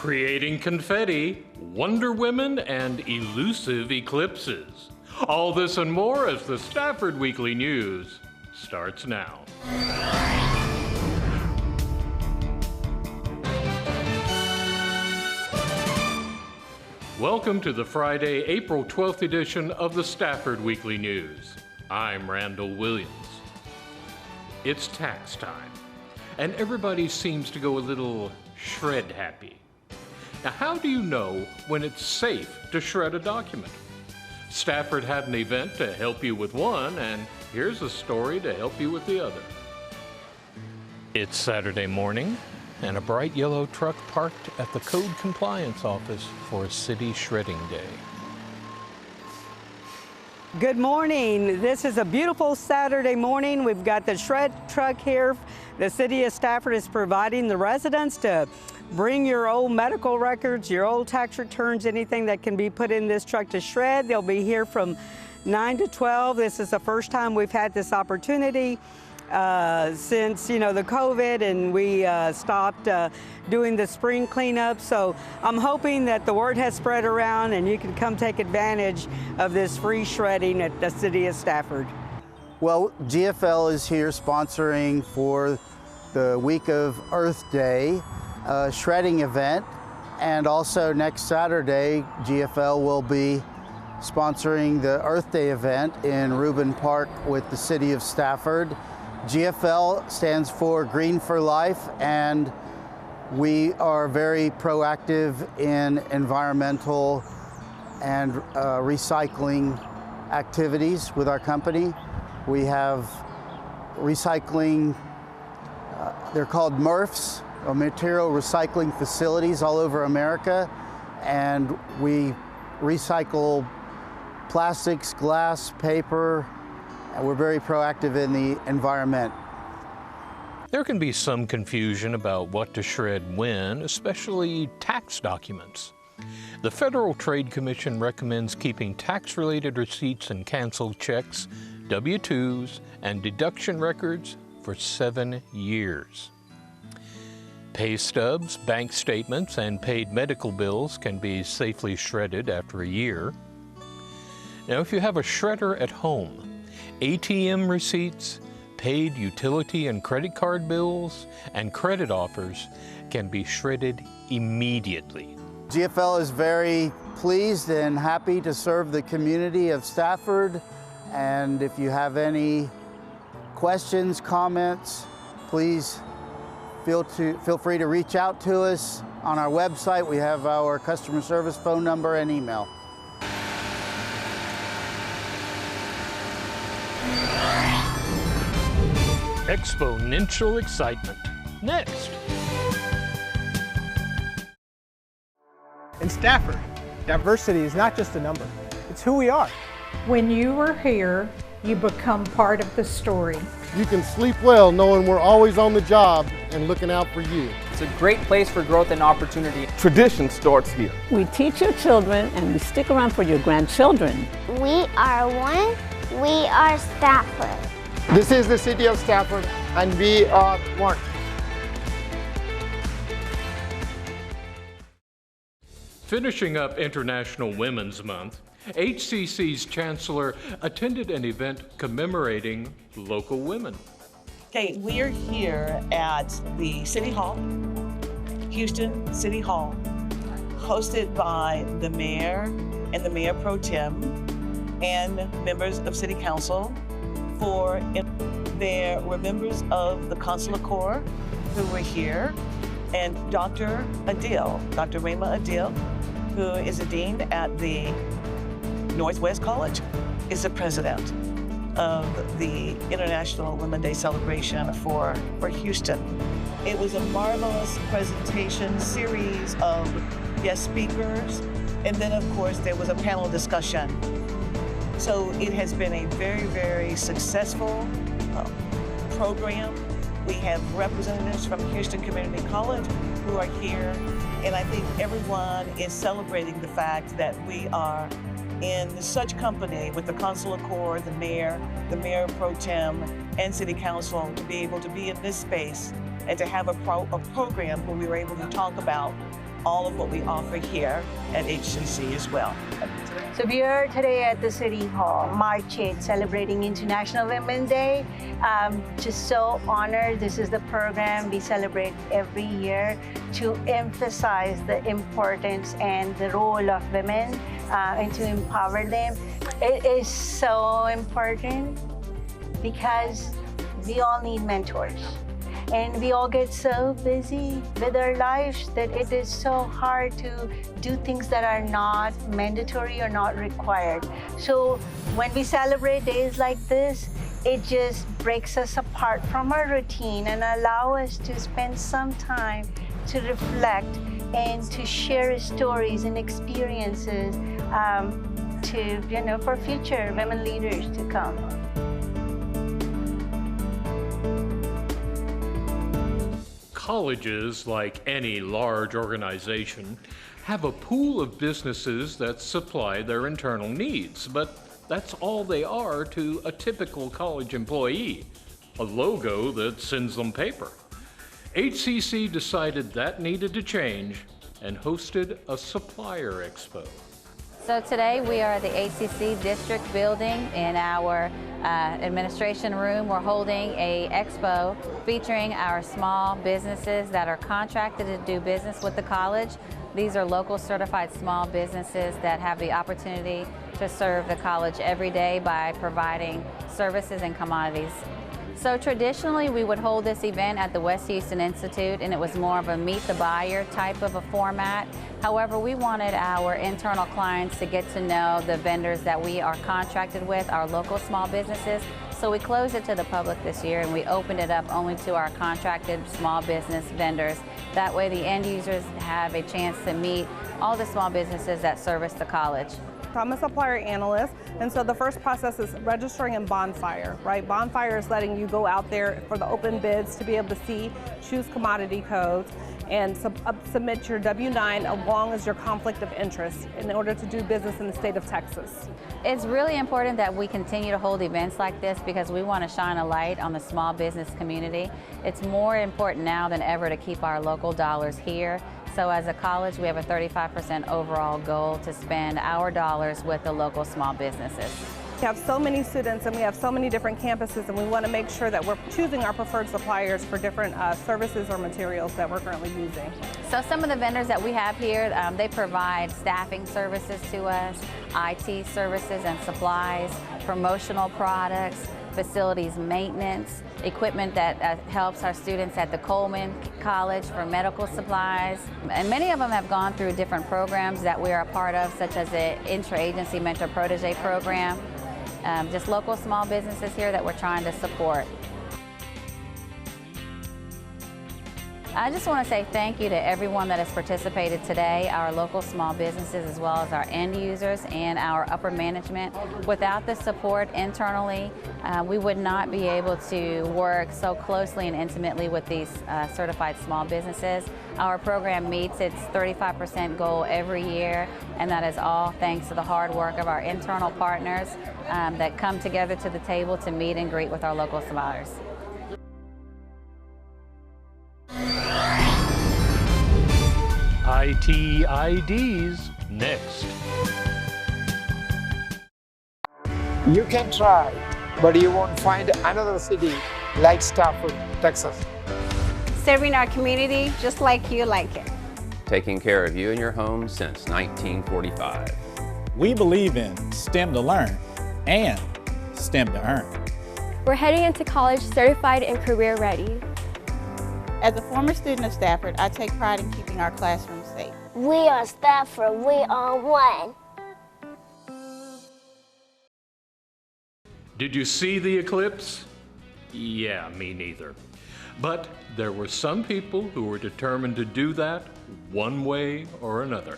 creating confetti, Wonder Women, and elusive eclipses. All this and more as the Stafford Weekly News starts now. Welcome to the Friday, April 12th edition of the Stafford Weekly News. I'm Randall Williams. It's tax time, and everybody seems to go a little shred happy. Now, how do you know when it's safe to shred a document? Stafford had an event to help you with one, and here's a story to help you with the other. It's Saturday morning, and a bright yellow truck parked at the Code Compliance Office for a city shredding day. Good morning. This is a beautiful Saturday morning. We've got the shred truck here. The city of Stafford is providing the residents to bring your old medical records, your old tax returns, anything that can be put in this truck to shred. They'll be here from 9 to 12. This is the first time we've had this opportunity since, the COVID, and we stopped doing the spring cleanup. So I'm hoping that the word has spread around and you can come take advantage of this free shredding at the city of Stafford. Well, GFL is here sponsoring for the week of Earth Day shredding event, and also next Saturday GFL will be sponsoring the Earth Day event in Rubin Park with the city of Stafford. GFL stands for Green for Life, and we are very proactive in environmental and recycling activities with our company. We have recycling, they're called MRFs, or material recycling facilities, all over America, and we recycle plastics, glass, paper, and we're very proactive in the environment. There can be some confusion about what to shred when, especially tax documents. The Federal Trade Commission recommends keeping tax-related receipts and canceled checks, W-2s, and deduction records for 7 years. Pay stubs, bank statements, and paid medical bills can be safely shredded after a year. Now, if you have a shredder at home, ATM receipts, paid utility and credit card bills, and credit offers can be shredded immediately. GFL is very pleased and happy to serve the community of Stafford, and if you have any questions, comments, please feel free to reach out to us on our website. We have our customer service phone number and email. Exponential excitement. Next. In Stafford, diversity is not just a number, it's who we are. When you are here, you become part of the story. You can sleep well knowing we're always on the job and looking out for you. It's a great place for growth and opportunity. Tradition starts here. We teach your children and we stick around for your grandchildren. We are one. We are Stafford. This is the city of Stafford, and we are one. Finishing up International Women's Month, HCC's Chancellor attended an event commemorating local women. Okay, we're here at the City Hall, Houston City Hall, hosted by the Mayor and the Mayor Pro Tem and members of City Council. There were members of the Consular Corps who were here, and Dr. Rayma Adil, who is a dean at the Northwest College, is the president of the International Women's Day celebration for Houston. It was a marvelous presentation, series of guest speakers, and then of course there was a panel discussion. So it has been a very, very successful program. We have representatives from Houston Community College who are here, and I think everyone is celebrating the fact that we are in such company with the Consular Corps, the Mayor Pro Tem, and City Council to be able to be in this space and to have a program where we were able to talk about all of what we offer here at HCC as well. So we are today at the City Hall, March 8th, celebrating International Women's Day. Just so honored. This is the program we celebrate every year to emphasize the importance and the role of women and to empower them. It is so important because we all need mentors. And we all get so busy with our lives that it is so hard to do things that are not mandatory or not required. So when we celebrate days like this, it just breaks us apart from our routine and allow us to spend some time to reflect and to share stories and experiences for future women leaders to come. Colleges, like any large organization, have a pool of businesses that supply their internal needs, but that's all they are to a typical college employee, a logo that sends them paper. HCC decided that needed to change and hosted a Supplier Expo. So today we are at the HCC District Building in our administration room. We're holding a expo featuring our small businesses that are contracted to do business with the college. These are local certified small businesses that have the opportunity to serve the college every day by providing services and commodities. So traditionally we would hold this event at the West Houston Institute, and it was more of a meet the buyer type of a format. However, we wanted our internal clients to get to know the vendors that we are contracted with, our local small businesses. So we closed it to the public this year and we opened it up only to our contracted small business vendors. That way the end users have a chance to meet all the small businesses that service the college. I'm a supplier analyst, and so the first process is registering in Bonfire, right? Bonfire is letting you go out there for the open bids to be able to see, choose commodity codes, and submit your W-9 along as your conflict of interest in order to do business in the state of Texas. It's really important that we continue to hold events like this because we want to shine a light on the small business community. It's more important now than ever to keep our local dollars here. So as a college, we have a 35% overall goal to spend our dollars with the local small businesses. We have so many students and we have so many different campuses, and we want to make sure that we're choosing our preferred suppliers for different services or materials that we're currently using. So some of the vendors that we have here, they provide staffing services to us, IT services and supplies, promotional products, facilities maintenance, equipment that helps our students at the Coleman College for medical supplies. And many of them have gone through different programs that we are a part of, such as the Intra-Agency Mentor Protege program. Just local small businesses here that we're trying to support. I just want to say thank you to everyone that has participated today, our local small businesses as well as our end users and our upper management. Without the support internally, we would not be able to work so closely and intimately with these certified small businesses. Our program meets its 35% goal every year, and that is all thanks to the hard work of our internal partners that come together to the table to meet and greet with our local suppliers. ITIDs next. You can try, but you won't find another city like Stafford, Texas. Serving our community just like you like it. Taking care of you and your home since 1945. We believe in STEM to learn and STEM to earn. We're heading into college certified and career ready. As a former student of Stafford, I take pride in keeping our classrooms safe. We are Stafford, we are one. Did you see the eclipse? Yeah, me neither. But there were some people who were determined to do that one way or another.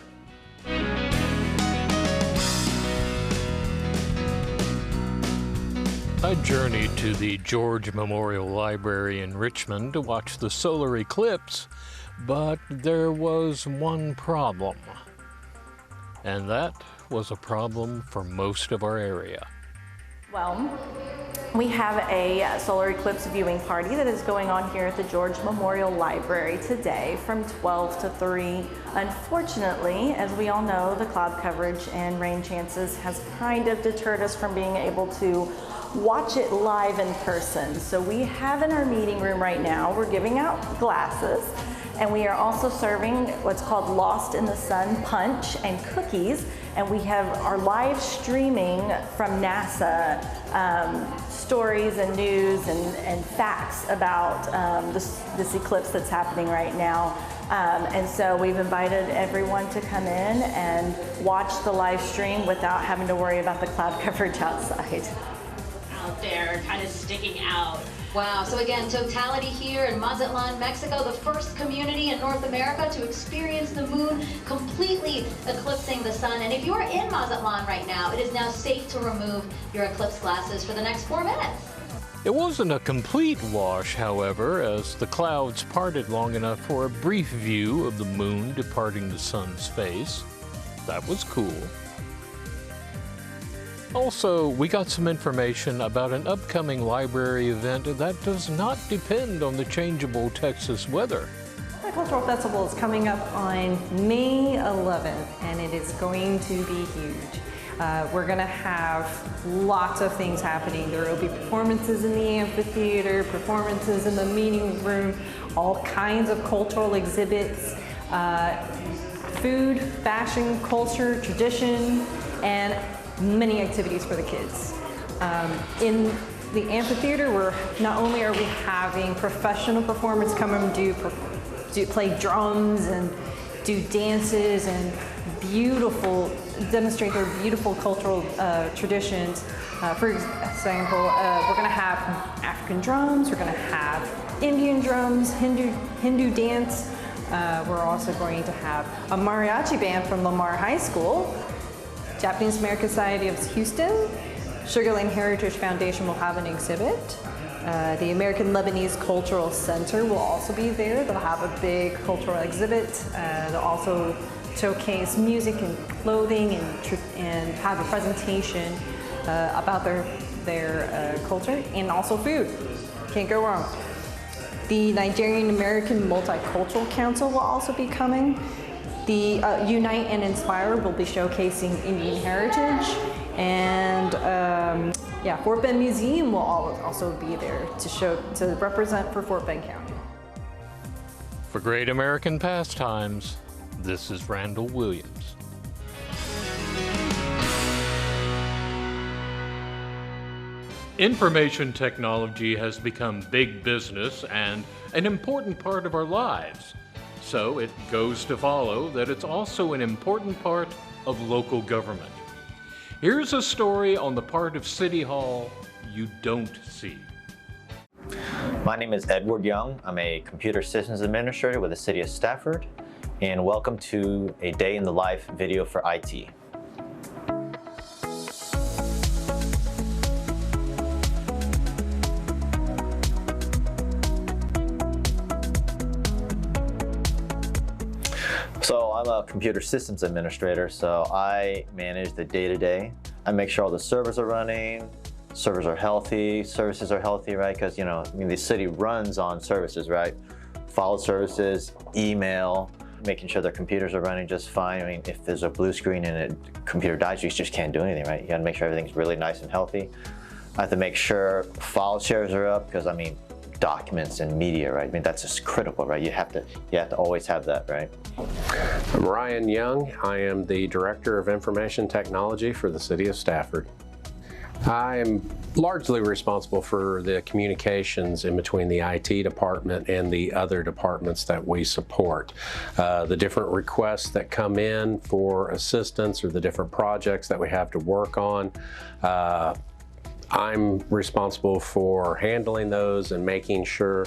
I journeyed to the George Memorial Library in Richmond to watch the solar eclipse, but there was one problem. And that was a problem for most of our area. Well, We have a solar eclipse viewing party that is going on here at the George Memorial Library today from 12 to 3. Unfortunately, as we all know, the cloud coverage and rain chances has kind of deterred us from being able to watch it live in person. So we have in our meeting room right now, we're giving out glasses, and we are also serving what's called Lost in the Sun punch and cookies. And we are live streaming from NASA stories and news and facts about this eclipse that's happening right now. And so we've invited everyone to come in and watch the live stream without having to worry about the cloud coverage outside. Out there, kind of sticking out. Wow, so again, totality here in Mazatlan, Mexico, the first community in North America to experience the moon completely eclipsing the sun. And if you're in Mazatlan right now, it is now safe to remove your eclipse glasses for the next 4 minutes. It wasn't a complete wash, however, as the clouds parted long enough for a brief view of the moon departing the sun's face. That was cool. Also, we got some information about an upcoming library event that does not depend on the changeable Texas weather. The Cultural Festival is coming up on May 11th, and it is going to be huge. We're going to have lots of things happening. There will be performances in the amphitheater, performances in the meeting room, all kinds of cultural exhibits, food, fashion, culture, tradition, and many activities for the kids. In the amphitheater, not only are we having professional performers come and play drums and do dances and demonstrate their beautiful cultural traditions. For example, we're going to have African drums, we're going to have Indian drums, Hindu dance. We're also going to have a mariachi band from Lamar High School. Japanese American Society of Houston, Sugar Land Heritage Foundation will have an exhibit. The American Lebanese Cultural Center will also be there. They'll have a big cultural exhibit. They'll also showcase music and clothing and have a presentation about their culture and also food. Can't go wrong. The Nigerian American Multicultural Council will also be coming. The Unite and Inspire will be showcasing Indian heritage, and Fort Bend Museum will also be there to represent for Fort Bend County. For Great American Pastimes, this is Randall Williams. Information technology has become big business and an important part of our lives. So it goes to follow that it's also an important part of local government. Here's a story on the part of City Hall you don't see. My name is Edward Young. I'm a computer systems administrator with the City of Stafford, and welcome to a day in the life video for IT. So I'm a computer systems administrator, so I manage the day-to-day. I make sure all the servers are running, servers are healthy, services are healthy, right? Because, the city runs on services, right? File services, email, making sure their computers are running just fine. If there's a blue screen and a computer dies, you just can't do anything, right? You gotta make sure everything's really nice and healthy. I have to make sure file shares are up, because documents and media, right? That's just critical, right? You have to always have that, right? I'm Ryan Young. I am the Director of Information Technology for the City of Stafford. I am largely responsible for the communications in between the IT department and the other departments that we support. The different requests that come in for assistance or the different projects that we have to work on. I'm responsible for handling those and making sure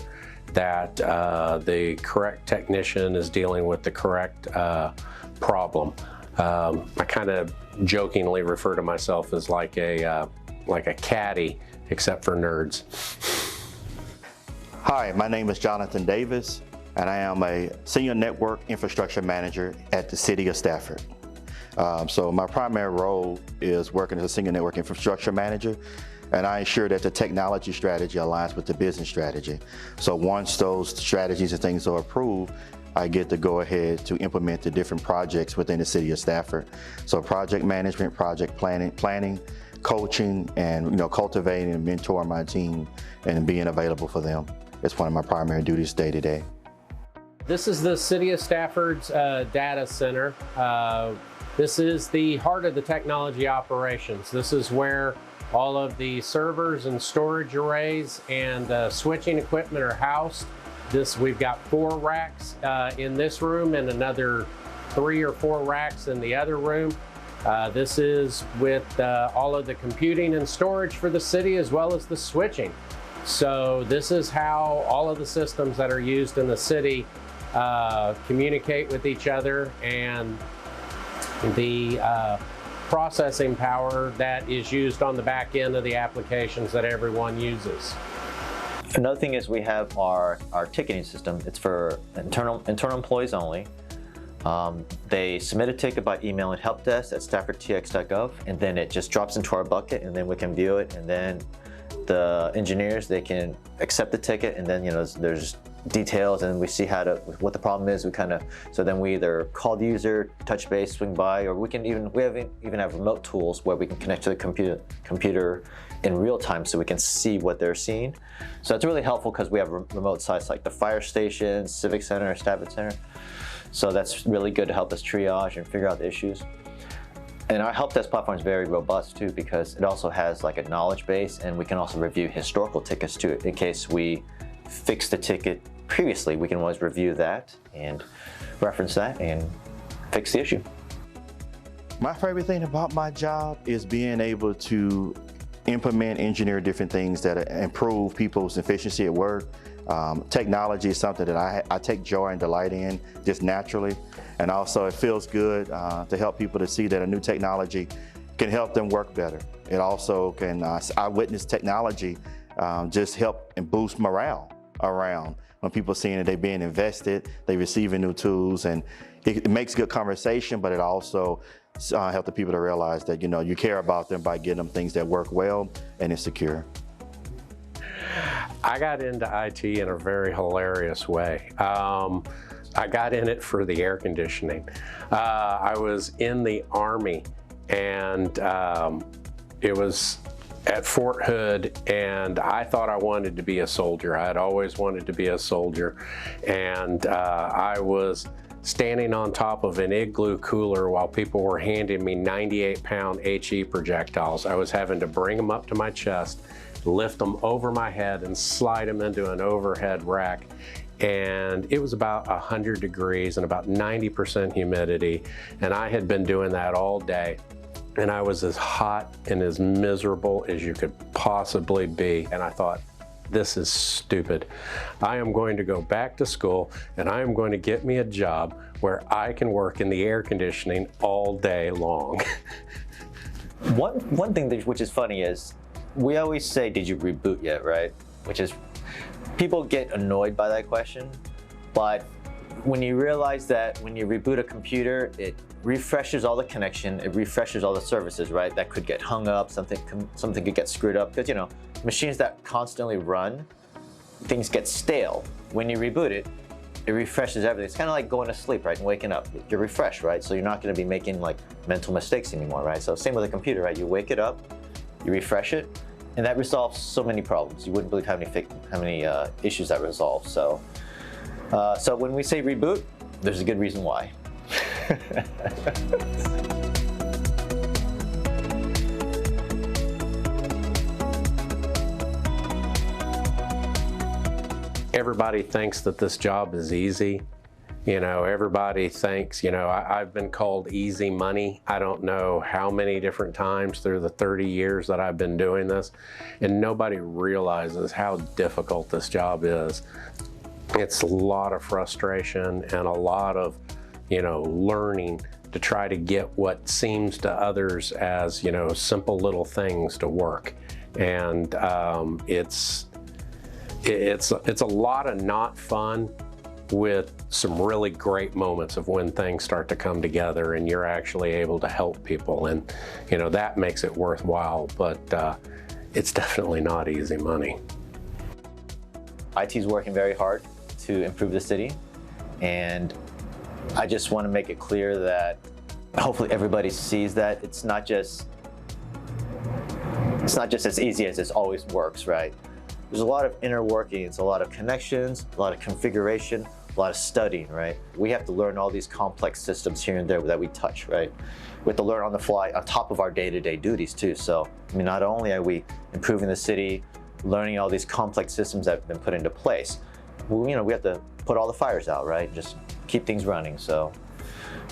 that the correct technician is dealing with the correct problem. I kind of jokingly refer to myself as like a caddy, except for nerds. Hi, my name is Jonathan Davis, and I am a Senior Network Infrastructure Manager at the City of Stafford. So my primary role is working as a Senior Network Infrastructure Manager. and I ensure that the technology strategy aligns with the business strategy. So once those strategies and things are approved, I get to go ahead to implement the different projects within the city of Stafford. So project management, project planning, coaching, and cultivating and mentoring my team and being available for them. It's one of my primary duties day to day. This is the City of Stafford's data center. This is the heart of the technology operations. This is where all of the servers and storage arrays and switching equipment are housed. We've got 4 racks in this room and another 3 or 4 racks in the other room. This is with all of the computing and storage for the city as well as the switching. So this is how all of the systems that are used in the city communicate with each other, and the processing power that is used on the back end of the applications that everyone uses. Another thing is we have our ticketing system. It's for internal employees only. They submit a ticket by emailing helpdesk@staffordtx.gov, and then it just drops into our bucket, and then we can view it, and then the engineers, they can accept the ticket, and then there's details, and we see what the problem is. So then we either call the user, touch base, swing by, or we even have remote tools where we can connect to the computer in real time so we can see what they're seeing. So it's really helpful because we have remote sites like the fire station, Civic Center, Stafford Center. So that's really good to help us triage and figure out the issues. And our help desk platform is very robust too, because it also has like a knowledge base, and we can also review historical tickets too. In case we fixed the ticket previously, we can always review that and reference that and fix the issue. My favorite thing about my job is being able to implement, engineer different things that improve people's efficiency at work. Technology is something that I take joy and delight in just naturally. And also it feels good to help people to see that a new technology can help them work better. It also can, I witness technology just help and boost morale around when people seeing that they're being invested, they receiving new tools, and it makes good conversation, but it also helps the people to realize that you care about them by getting them things that work well and is secure. I got into IT in a very hilarious way. I got in it for the air conditioning. I was in the Army, and it was at Fort Hood, and I thought I wanted to be a soldier. I had always wanted to be a soldier, and I was standing on top of an igloo cooler while people were handing me 98-pound HE projectiles. I was having to bring them up to my chest, lift them over my head, and slide them into an overhead rack. And it was about 100 degrees and about 90% humidity, and I had been doing that all day. And I was as hot and as miserable as you could possibly be. And I thought, this is stupid. I am going to go back to school, and I am going to get me a job where I can work in the air conditioning all day long. One thing which is funny is, we always say, did you reboot yet, right? Which is, people get annoyed by that question, but when you realize that when you reboot a computer, it refreshes all the connection, it refreshes all the services, right? That could get hung up, something could get screwed up, because machines that constantly run, things get stale. When you reboot it, it refreshes everything. It's kind of like going to sleep, right, and waking up. You're refreshed, right? So you're not going to be making like mental mistakes anymore, right? So same with a computer, right? You wake it up, you refresh it, and that resolves so many problems. You wouldn't believe how many issues that resolves. So when we say reboot, there's a good reason why. Everybody thinks that this job is easy. Everybody thinks, I've been called easy money. I don't know how many different times through the 30 years that I've been doing this, and nobody realizes how difficult this job is. It's a lot of frustration and a lot of, learning to try to get what seems to others as, simple little things to work. And it's a lot of not fun, with some really great moments of when things start to come together and you're actually able to help people, and that makes it worthwhile. But it's definitely not easy money. IT is working very hard to improve the city, and I just want to make it clear that hopefully everybody sees that it's not just as easy as it always works, right? There's a lot of inner workings, a lot of connections, a lot of configuration, a lot of studying, right? We have to learn all these complex systems here and there that we touch, right? We have to learn on the fly on top of our day-to-day duties too. So, I mean, not only are we improving the city, learning all these complex systems that have been put into place, we have to put all the fires out, right? Just keep things running. So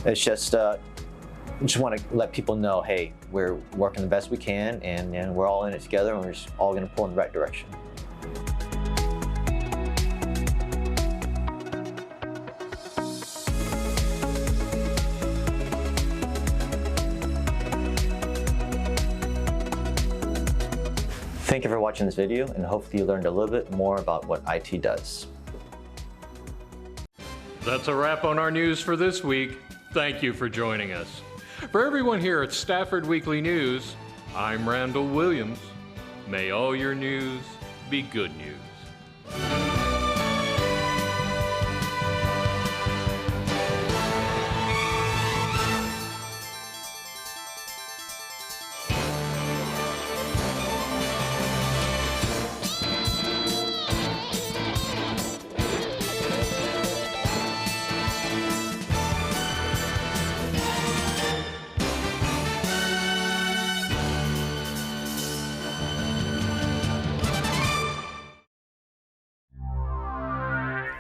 it's just want to let people know, hey, we're working the best we can, and we're all in it together, and we're just all going to pull in the right direction. Thank you for watching this video, and hopefully you learned a little bit more about what IT does. That's a wrap on our news for this week. Thank you for joining us. For everyone here at Stafford Weekly News, I'm Randall Williams. May all your news be good news.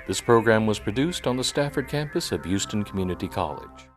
This program was produced on the Stafford campus of Houston Community College.